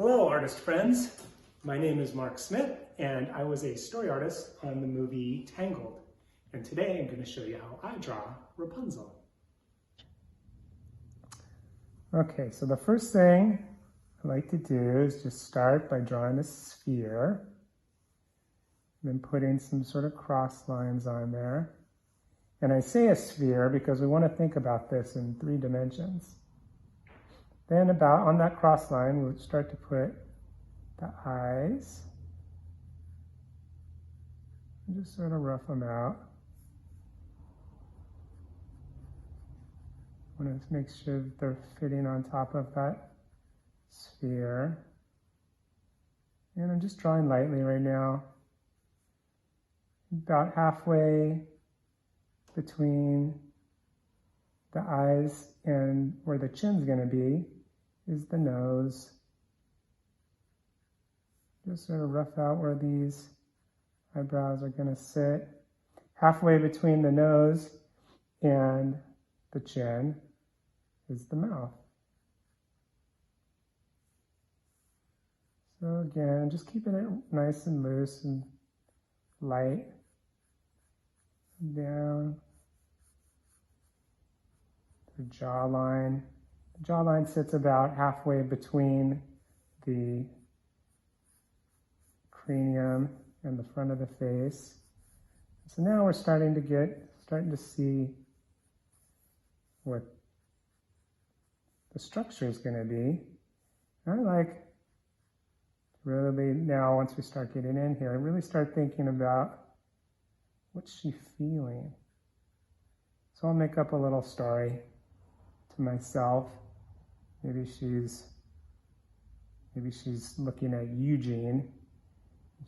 Hello, artist friends. My name is Mark Smith, and I was a story artist on the movie Tangled. And today I'm going to show you how I draw Rapunzel. Okay, so the first thing I like to do is just start by drawing a sphere, then putting some sort of cross lines on there. And I say a sphere because we want to think about this in 3 dimensions. Then about on that cross line, we'll start to put the eyes. And just sort of rough them out. I want to make sure that they're fitting on top of that sphere. And I'm just drawing lightly right now. About halfway between the eyes and where the chin's going to be is the nose. Just sort of rough out where these eyebrows are going to sit. Halfway between the nose and the chin is the mouth. So again, just keeping it nice and loose and light. Down the jawline. The jawline sits about halfway between the cranium and the front of the face. So now we're starting to see what the structure is going to be. And I like really now, once we start getting in here, I really start thinking about what's she feeling. So I'll make up a little story to myself. Maybe she's looking at Eugene.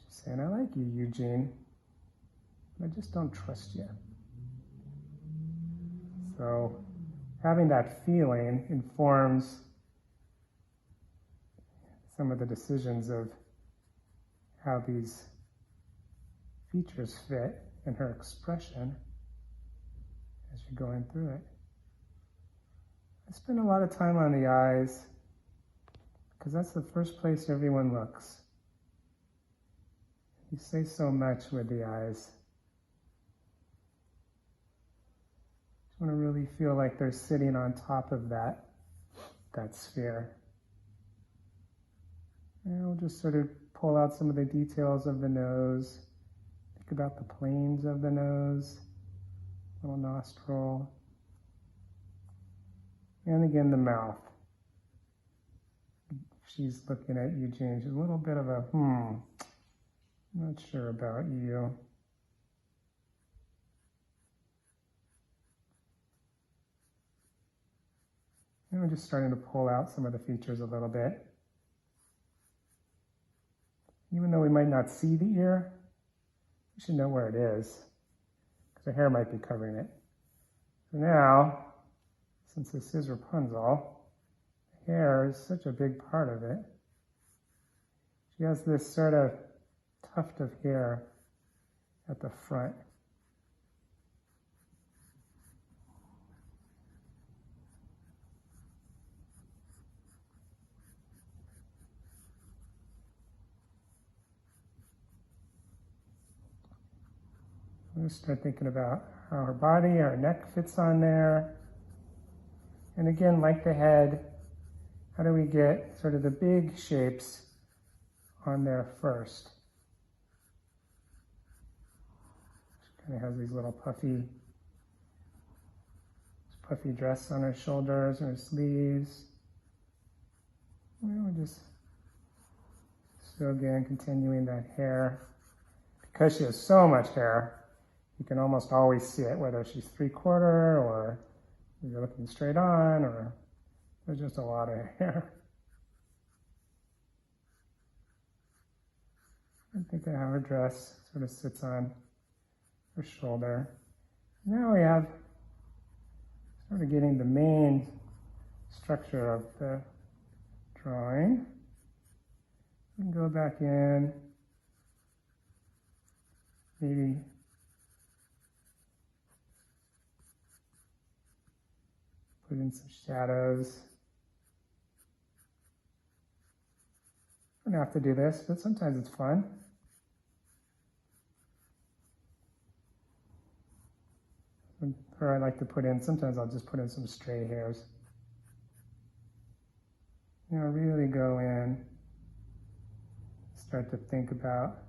She's saying, "I like you, Eugene, but I just don't trust you." So having that feeling informs some of the decisions of how these features fit in her expression as you're going through it. I spend a lot of time on the eyes because that's the first place everyone looks. You say so much with the eyes. You want to really feel like they're sitting on top of that sphere. And we'll just sort of pull out some of the details of the nose. Think about the planes of the nose, little nostril, and again the mouth. She's looking at Eugene. She's a little bit of a, not sure about you. And we're just starting to pull out some of the features a little bit. Even though we might not see the ear, you should know where it is, because the hair might be covering it. So now, since this is Rapunzel, the hair is such a big part of it. She has this sort of tuft of hair at the front. We'll start thinking about how her body, her neck fits on there. And again, like the head, how do we get sort of the big shapes on there first? She kind of has these little puffy dress on her shoulders and her sleeves. And we're just, so again, continuing that hair. Because she has so much hair, you can almost always see it, whether she's 3/4 or you're looking straight on, or there's just a lot of hair. I think of how her dress sort of sits on her shoulder. Now we have sort of getting the main structure of the drawing. We can go back in, maybe put in some shadows. don't have to do this, but sometimes it's fun. Or I like to put in, sometimes I'll just put in some stray hairs. You know, really go in, start to think about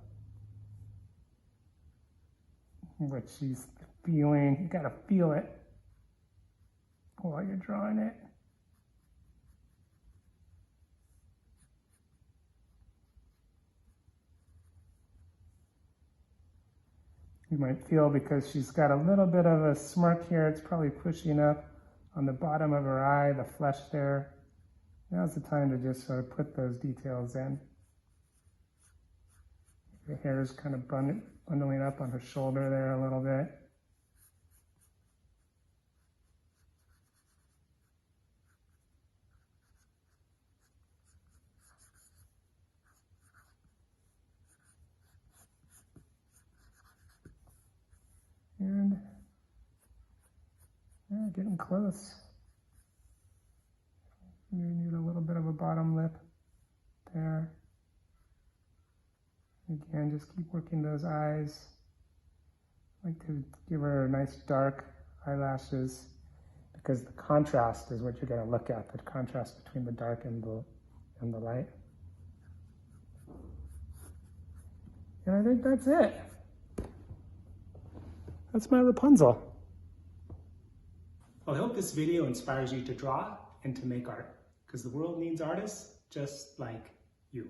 what she's feeling. You gotta feel it while you're drawing it. You might feel because she's got a little bit of a smirk here, it's probably pushing up on the bottom of her eye, the flesh there. Now's the time to just sort of put those details in. The hair is kind of bundling up on her shoulder there a little bit. And yeah, getting close. You need a little bit of a bottom lip there. Again, just keep working those eyes. I like to give her nice dark eyelashes because the contrast is what you're going to look at, the contrast between the dark and the light. And I think that's it. That's my Rapunzel. Well, I hope this video inspires you to draw and to make art, because the world needs artists just like you.